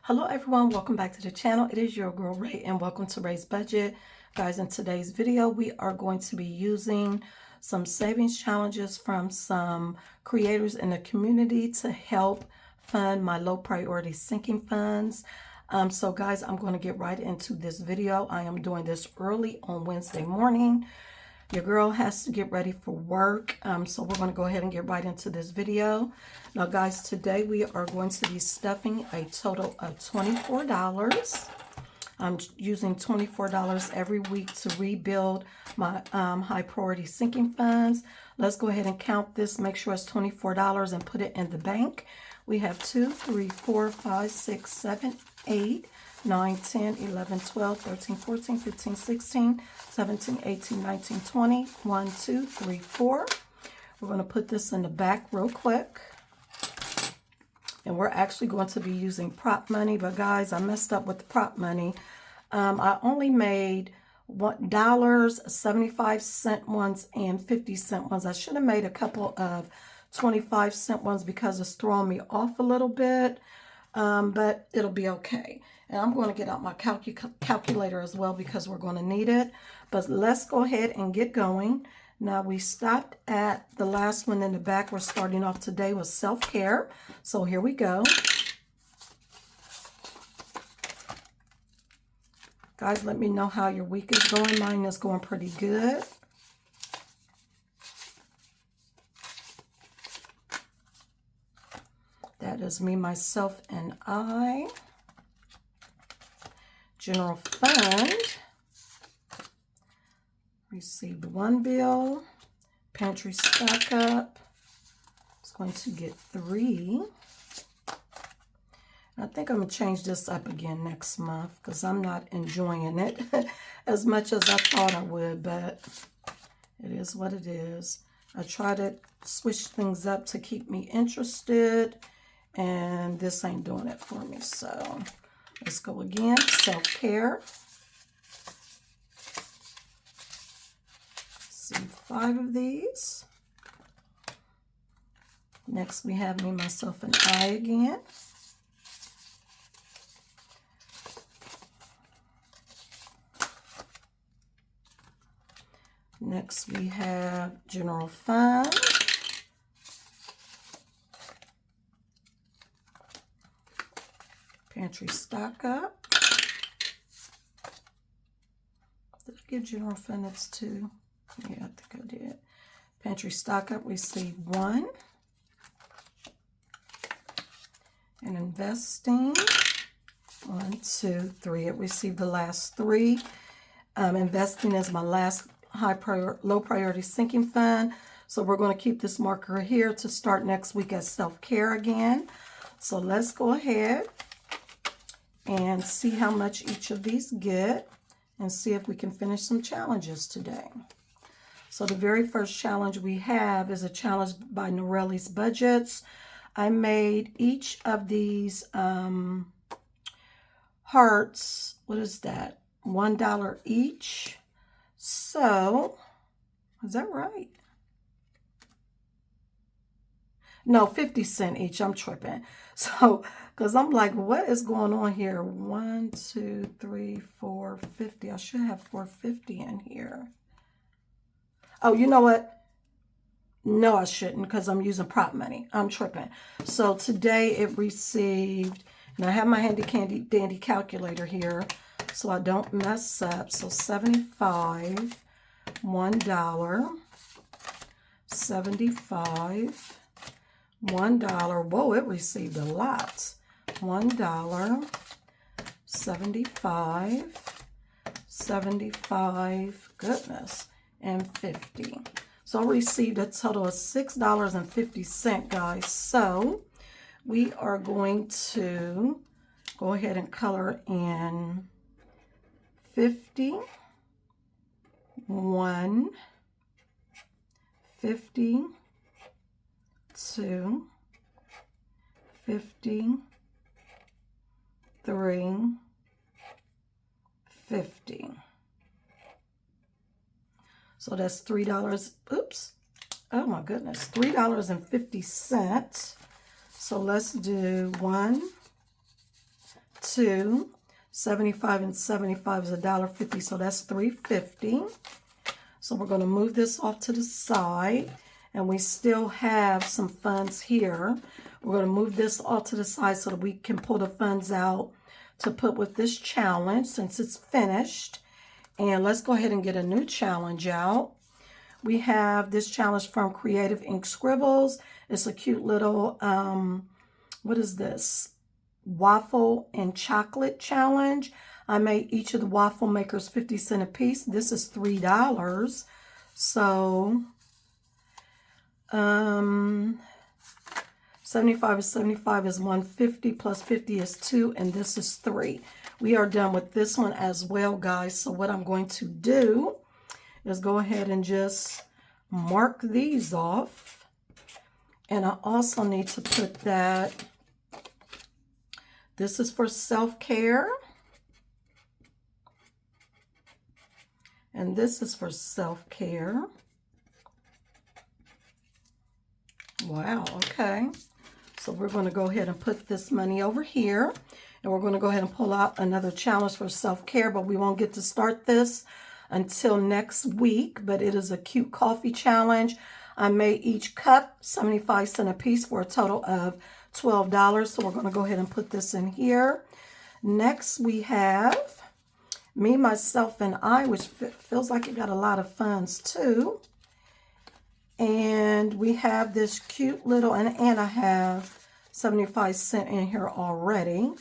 Hello everyone, welcome back to the channel. It is your girl Ray and welcome to Ray's Budget. Guys, in today's video we are going to be using some savings challenges from some creators in the community to help fund my low priority sinking funds. So guys, I'm going to get right into this video. I am doing this early on Wednesday morning. Your girl has to get ready for work, so we're going to go ahead and get right into this video. Now guys, today we are going to be stuffing a total of $24. I'm using $24 every week to rebuild my high priority sinking funds. Let's go ahead and count this, make sure it's $24 and put it in the bank. We have 2, 3, 4, 5, 6, 7, 8, 9, 10, 11, 12, 13, 14, 15, 16, 17, 18, 19, 20, 1, 2, 3, 4. We're going to put this in the back real quick. And we're actually going to be using prop money. But guys, I messed up with the prop money. I only made $1, 75-cent ones, and 50-cent ones. I should have made a couple of 25-cent ones because it's throwing me off a little bit. But it'll be okay. And I'm going to get out my calculator as well because we're going to need it. But let's go ahead and get going. Now we stopped at the last one in the back. We're starting off today with self-care. So here we go. Guys, let me know how your week is going. Mine is going pretty good. That is me, myself, and I. General fund. Received 1 bill. Pantry stock up. It's going to get 3. I think I'm going to change this up again next month because I'm not enjoying it as much as I thought I would, but it is what it is. I try to switch things up to keep me interested, and this ain't doing it for me. So let's go again. Self-care. See 5 of these. Next we have me, myself, and I again. Next we have general fund. Pantry stock up. Did I give general fund its 2? Yeah, I think I did. Pantry stock up, receive 1. And investing, 1, 2, 3. It received the last 3. Investing is my last low priority sinking fund. So we're going to keep this marker here to start next week as self-care again. So let's go ahead and see how much each of these get and see if we can finish some challenges today. So the very first challenge we have is a challenge by Norelli's Budgets. I made each of these hearts, what is that? $1 each. So, is that right? No, 50 cents each. I'm tripping. So, because I'm like, what is going on here? 1, 2, 3, 4, 50. I should have 450 in here. Oh, you know what? No, I shouldn't because I'm using prop money. I'm tripping. So today it received, and I have my handy dandy calculator here so I don't mess up. So 75, $1, 75, $1. Whoa, it received a lot. $1, 75, 75, goodness, and 50. So I received a total of $6.50, guys. So we are going to go ahead and color in 50, 1, 50, 2, 50, 3, 50. So that's $3. Oops. Oh my goodness. $3.50. So let's do 1, 2. 75 and 75 is $1.50, so that's $3.50. So we're going to move this off to the side, and we still have some funds here. We're going to move this off to the side so that we can pull the funds out to put with this challenge since it's finished. And let's go ahead and get a new challenge out. We have this challenge from Creative Ink Scribbles. It's a cute little, what is this? Waffle and chocolate challenge. I made each of the waffle makers 50 cents a piece. This is $3. So 75 is 75 is 150 plus 50 is 2, and this is 3. We are done with this one as well, guys. So what I'm going to do is go ahead and just mark these off. And I also need to put that this is for self-care. And this is for self-care. Wow, okay. So we're going to go ahead and put this money over here. And we're going to go ahead and pull out another challenge for self-care, but we won't get to start this until next week. But it is a cute coffee challenge. I made each cup 75 cents a piece for a total of $12. So we're going to go ahead and put this in here. Next we have Me, Myself, and I, which feels like it got a lot of funds too. And we have this cute little, and I have 75 cents in here already.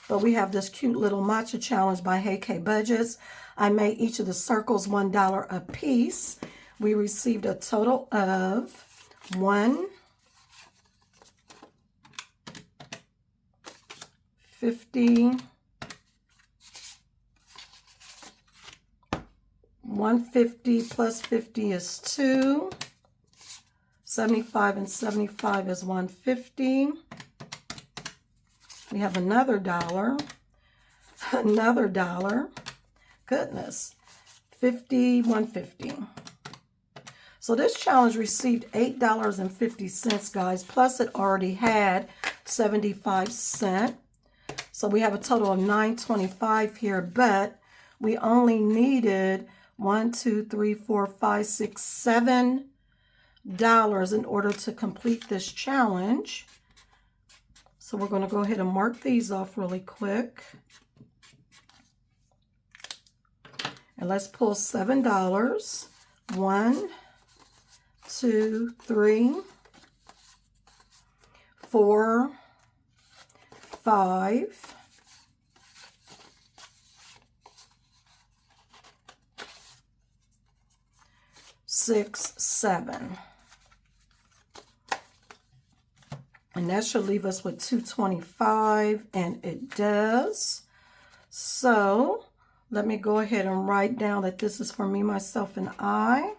But we have this cute little matcha challenge by Hey K Budgets. I made each of the circles $1 a piece. We received a total of 150, 150 plus 50 is 2. 75 and 75 is 150. We have another $1. Another $1. Goodness. 50, 150. So this challenge received $8.50, guys, plus it already had 75 cents. So we have a total of $9.25 here, but we only needed $7 in order to complete this challenge. So we're going to go ahead and mark these off really quick. And let's pull $7. 1, 2, 3, 4, 5, 6, 7. And that should leave us with $2.25, and it does. So let me go ahead and write down that this is for Me, Myself, and I.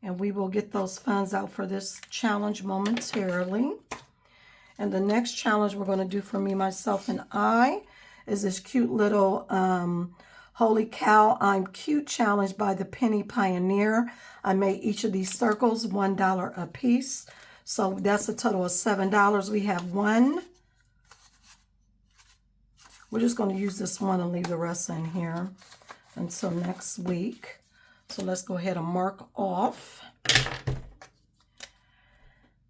And we will get those funds out for this challenge momentarily. And the next challenge we're going to do for Me, Myself, and I is this cute little Holy Cow, I'm Cute challenge by the Penny Pioneer. I made each of these circles $1 a piece. So that's a total of $7. We have one. We're just going to use this one and leave the rest in here until next week. So let's go ahead and mark off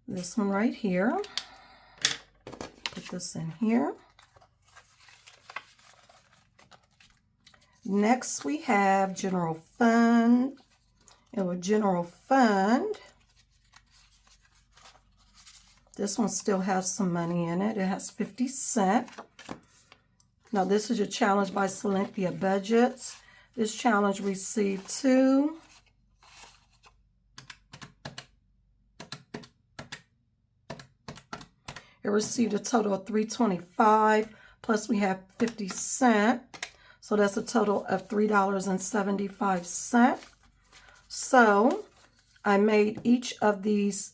this one right here. Put this in here. Next we have General Fund. And with General Fund, this one still has some money in it. It has 50 cents. Now this is a challenge by Cynthia Budgets. This challenge received 2. It received a total of $3.25, plus we have 50 cents. So that's a total of $3.75. So I made each of these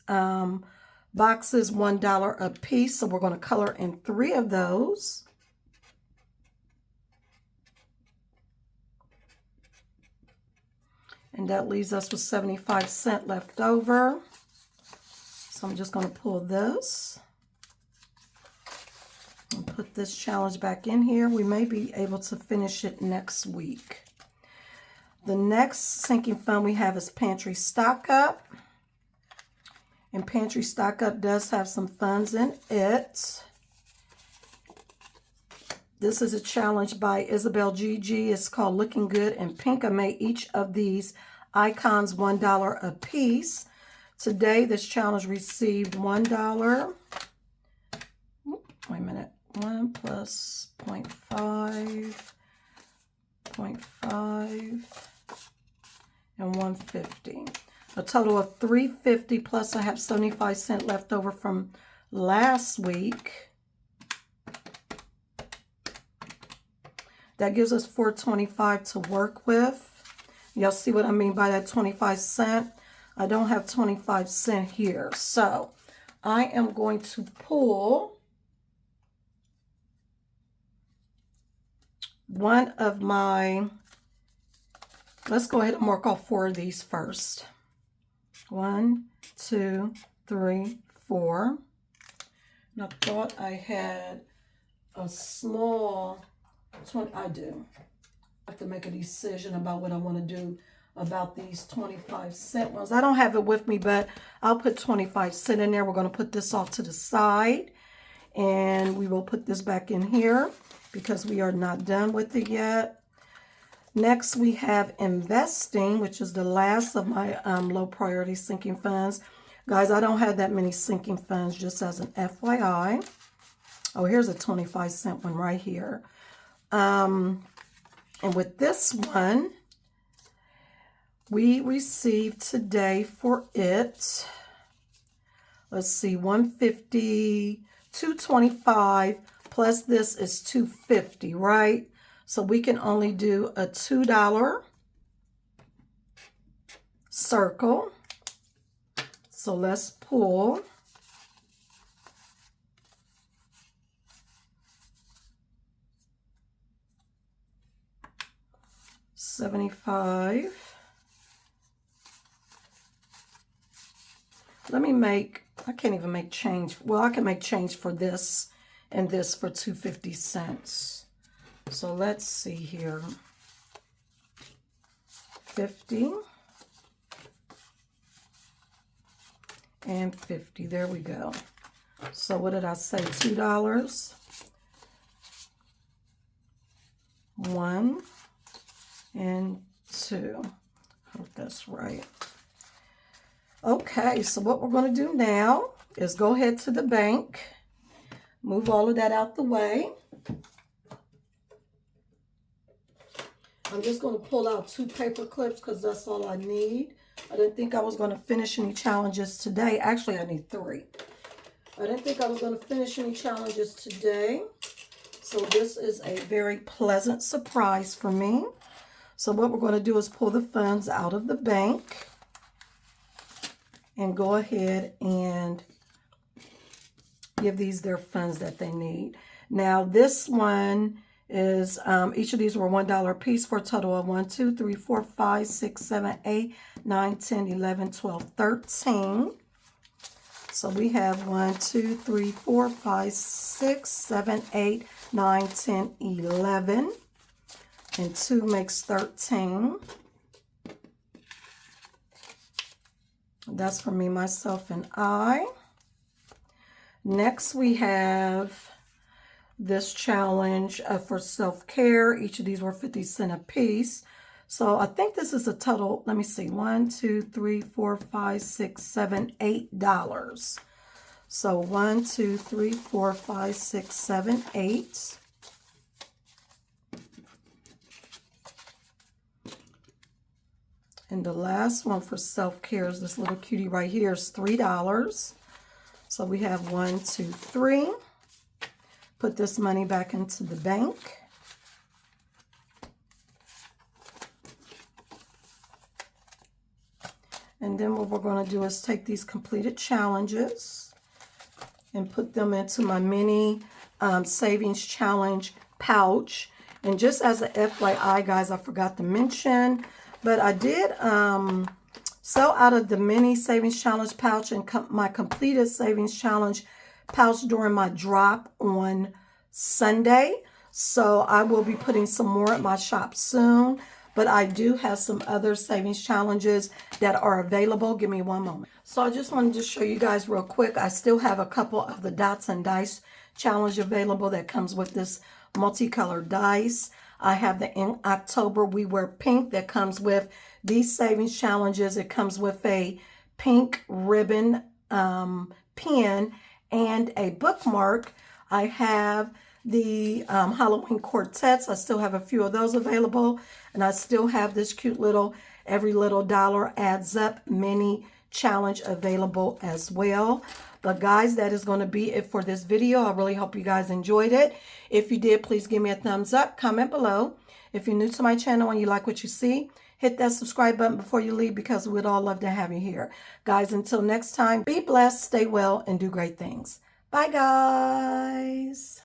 boxes $1 a piece. So we're going to color in 3 of those. And that leaves us with 75 cents left over. So I'm just going to pull this and put this challenge back in here. We may be able to finish it next week. The next sinking fund we have is Pantry Stock Up. And Pantry Stock Up does have some funds in it. This is a challenge by Isabel GG. It's called Looking Good in Pink. I made each of these icons $1 a piece. Today, this challenge received $1. Wait a minute. 1 plus 0.5, 0.5, and 150. A total of $3.50, plus I have 75 cents left over from last week. That gives us $4.25 to work with. Y'all see what I mean by that 25 cents? I don't have 25 cents here. So I am going to pull one of my, let's go ahead and mark off 4 of these first. 1, 2, 3, 4. And I thought I had a small 20. I do. I have to make a decision about what I want to do about these 25 cent ones. I don't have it with me, but I'll put 25 cents in there. We're going to put this off to the side, and we will put this back in here because we are not done with it yet. Next, we have Investing, which is the last of my low priority sinking funds. Guys, I don't have that many sinking funds, just as an FYI. Oh, here's a 25 cent one right here. And with this one, we received today for it, let's see, 150, 225, plus this is 250, right? So we can only do a $2 circle. So let's pull. $75. Let me make, I can't even make change. Well, I can make change for this and this for 250 cents. So let's see here. 50 and 50. There we go. So what did I say? $2. 1 and 2. Hope that's right. Okay, so what we're going to do now is go ahead to the bank, move all of that out the way. I'm just going to pull out 2 paper clips because that's all I need. I didn't think I was going to finish any challenges today. Actually, I need 3. I didn't think I was going to finish any challenges today. So this is a very pleasant surprise for me. So what we're going to do is pull the funds out of the bank and go ahead and give these their funds that they need. Now this one is, each of these were $1 a piece for a total of 1, 2, 3, 4, 5, 6, 7, 8, 9, 10, 11, 12, 13. So we have 1, 2, 3, 4, 5, 6, 7, 8, 9, 10, 11. And 2 makes 13. That's for me, myself, and I. Next, we have this challenge for self-care. Each of these were 50 cents a piece. So I think this is a total, let me see, 1, 2, 3, 4, 5, 6, 7, $8. So 1, 2, 3, 4, 5, 6, 7, 8. And the last one for self-care is this little cutie right here is $3. So we have 1, 2, 3. Put this money back into the bank. And then what we're going to do is take these completed challenges and put them into my mini savings challenge pouch. And just as a FYI, guys, I forgot to mention, but I did sell out of the mini savings challenge pouch and my completed savings challenge pouch during my drop on Sunday. So I will be putting some more at my shop soon. But I do have some other savings challenges that are available. Give me one moment. So I just wanted to show you guys real quick. I still have a couple of the dots and dice challenge available that comes with this multicolored dice. I have the In October We Wear Pink that comes with these savings challenges. It comes with a pink ribbon pin and a bookmark. I have the Halloween quartets. I still have a few of those available. And I still have this cute little Every Little Dollar Adds Up mini challenge available as well. But guys, that is going to be it for this video. I really hope you guys enjoyed it. If you did, please give me a thumbs up, comment below. If you're new to my channel and you like what you see, hit that subscribe button before you leave because we'd all love to have you here. Guys, until next time, be blessed, stay well, and do great things. Bye, guys.